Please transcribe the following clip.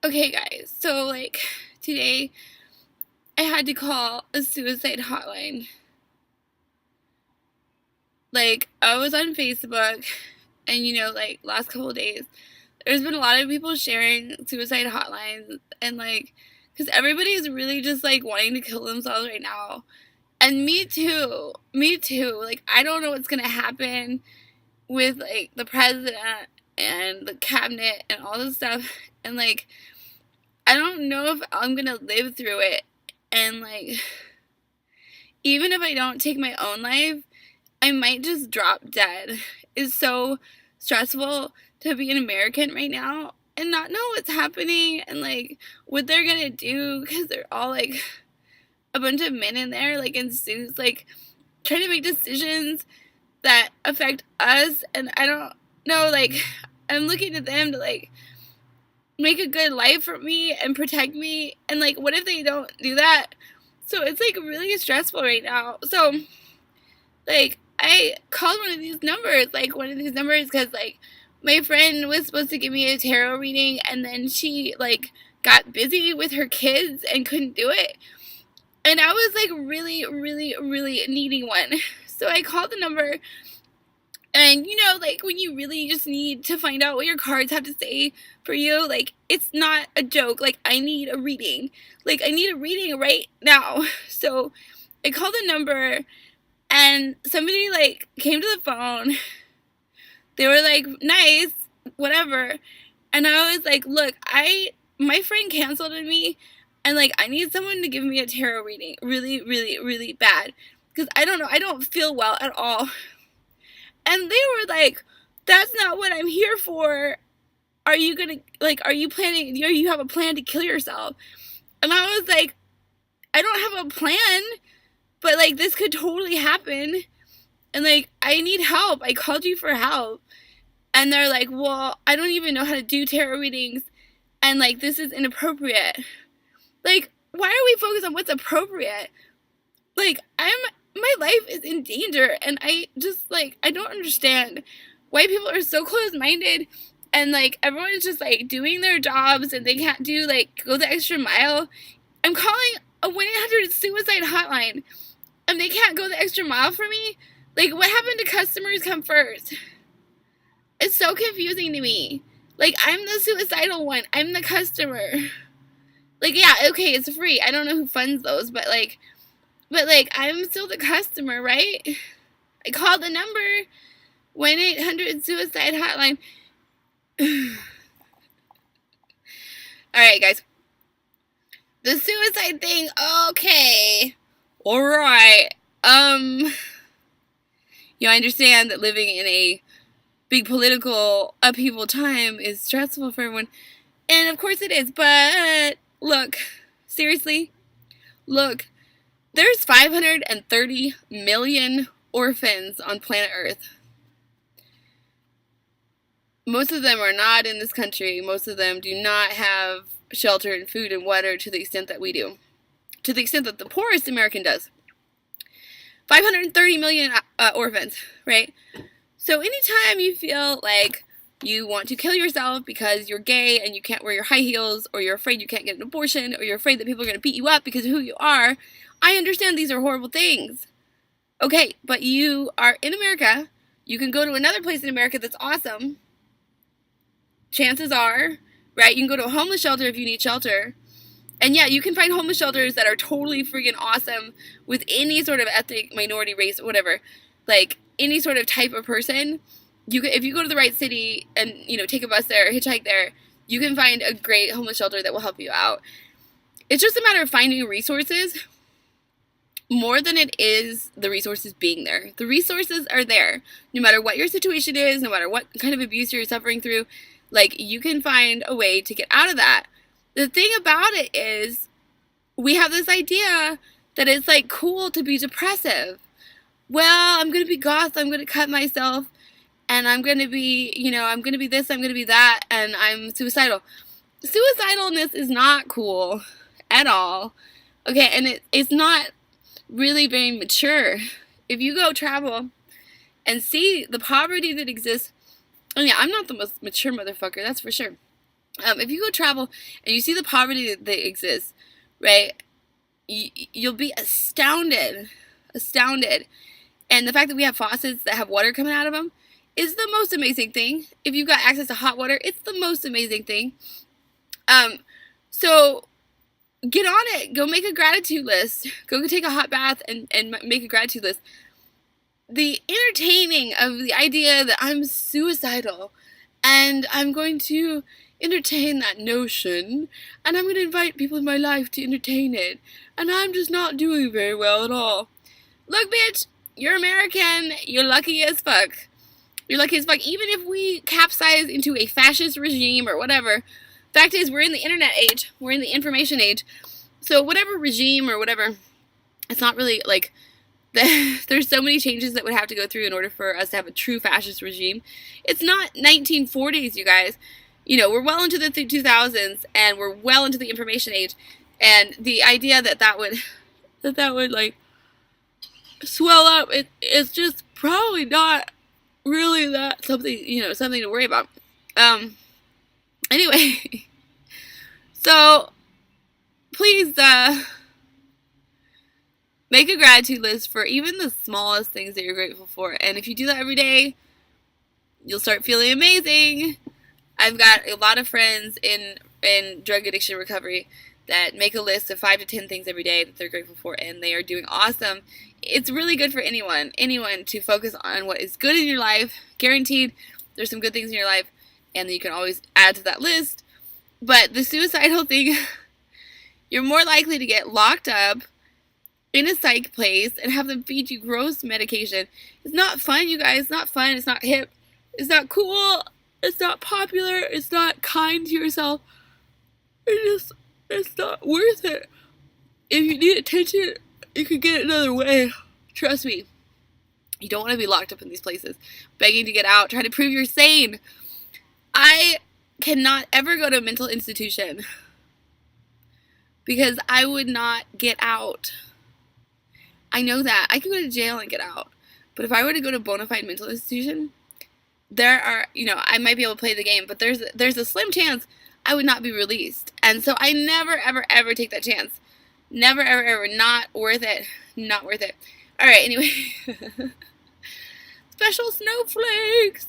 Okay, guys, so like today I had to call a suicide hotline. Like, I was on Facebook, and like last couple of days, there's been a lot of people sharing suicide hotlines, and like, because everybody is really just like wanting to kill themselves right now. And me too, me too. Like, I don't know what's gonna happen with like the president and the cabinet and all this stuff, and like, I don't know if I'm gonna live through it. And like, even if I don't take my own life, I might just drop dead. It's so stressful to be an American right now and not know what's happening and like what they're gonna do, because they're all like a bunch of men in there, like in suits, like trying to make decisions that affect us. And I don't know, like, I'm looking to them to like make a good life for me and protect me. And like, what if they don't do that? So it's like really stressful right now. So like, I called one of these numbers, because like my friend was supposed to give me a tarot reading, and then she like got busy with her kids and couldn't do it. And I was like really, really, really needing one. So I called the number, and like when you really just need to find out what your cards have to say for you, like it's not a joke. Like, I need a reading. Like, I need a reading right now. So I called the number, and somebody like came to the phone. They were like, nice, whatever. And I was like, look, my friend canceled on me, and like I need someone to give me a tarot reading really, really, really bad, because I don't know, I don't feel well at all. And they were like, that's not what I'm here for. Are you gonna, like, are you planning, you have a plan to kill yourself? And I was like, I don't have a plan, but like this could totally happen, and like I need help. I called you for help. And they're like, well, I don't even know how to do tarot readings, and like this is inappropriate. Like, why are we focused on what's appropriate? Like, my life is in danger, and I just like, I don't understand why people are so close-minded, and like everyone's just like doing their jobs, and they can't do like go the extra mile. I'm calling a 1-800 suicide hotline, and they can't go the extra mile for me. Like, what happened to customers come first? It's so confusing to me. Like, I'm the suicidal one. I'm the customer. Like, yeah, okay, it's free. I don't know who funds those, but like, I'm still the customer, right? I called the number, 1-800 suicide hotline. Alright, guys. The suicide thing, okay. Alright. I understand that living in a big political upheaval time is stressful for everyone. And of course it is, but look, seriously, look, there's 530 million orphans on planet Earth. Most of them are not in this country. Most of them do not have shelter and food and water to the extent that we do. To the extent that the poorest American does. 530 million orphans, right? So anytime you feel like you want to kill yourself because you're gay and you can't wear your high heels, or you're afraid you can't get an abortion, or you're afraid that people are going to beat you up because of who you are, I understand these are horrible things. Okay, but you are in America. You can go to another place in America that's awesome. Chances are, right, you can go to a homeless shelter if you need shelter. And yeah, you can find homeless shelters that are totally freaking awesome with any sort of ethnic minority, race, whatever. Like, any sort of type of person. If you go to the right city and, take a bus there, or hitchhike there, you can find a great homeless shelter that will help you out. It's just a matter of finding resources more than it is the resources being there. The resources are there. No matter what your situation is, no matter what kind of abuse you're suffering through, like, you can find a way to get out of that. The thing about it is, we have this idea that it's like cool to be depressive. Well, I'm going to be goth, I'm going to cut myself, and I'm going to be, I'm going to be this, I'm going to be that, and I'm suicidal. Suicidalness is not cool at all. Okay, and it's not really very mature. If you go travel and see the poverty that exists, and yeah, I'm not the most mature motherfucker, that's for sure. If you go travel and you see the poverty that exists, right, you'll be astounded, astounded. And the fact that we have faucets that have water coming out of them is the most amazing thing. If you've got access to hot water, it's the most amazing thing. Um, so get on it. Go make a gratitude list. Go take a hot bath and make a gratitude list. The entertaining of the idea that I'm suicidal and I'm going to entertain that notion and I'm going to invite people in my life to entertain it and I'm just not doing very well at all. Look, bitch, you're American. You're lucky as fuck. You're lucky as fuck. Even if we capsize into a fascist regime or whatever, fact is we're in the internet age. We're in the information age. So whatever regime or whatever, it's not really like there's so many changes that would have to go through in order for us to have a true fascist regime. It's not 1940s, you guys. You know, we're well into the 2000s and we're well into the information age. And the idea that that would like swell up, it's just probably not really that something, something to worry about. Anyway, so please, make a gratitude list for even the smallest things that you're grateful for. And if you do that every day, you'll start feeling amazing. I've got a lot of friends in drug addiction recovery that make a list of 5 to 10 things every day that they're grateful for, and they are doing awesome. It's really good for anyone to focus on what is good in your life. Guaranteed, there's some good things in your life, and you can always add to that list. But the suicidal thing, you're more likely to get locked up in a psych place and have them feed you gross medication. It's not fun, you guys. It's not fun. It's not hip. It's not cool. It's not popular. It's not kind to yourself. It's not worth it. If you need attention, you can get it another way. Trust me. You don't want to be locked up in these places, begging to get out, trying to prove you're sane. I cannot ever go to a mental institution because I would not get out. I know that. I can go to jail and get out. But if I were to go to a bona fide mental institution, there are, I might be able to play the game, but there's a slim chance I would not be released. And so I never, ever, ever take that chance. Never, ever, ever. Not worth it. Not worth it. All right, anyway. Special snowflakes.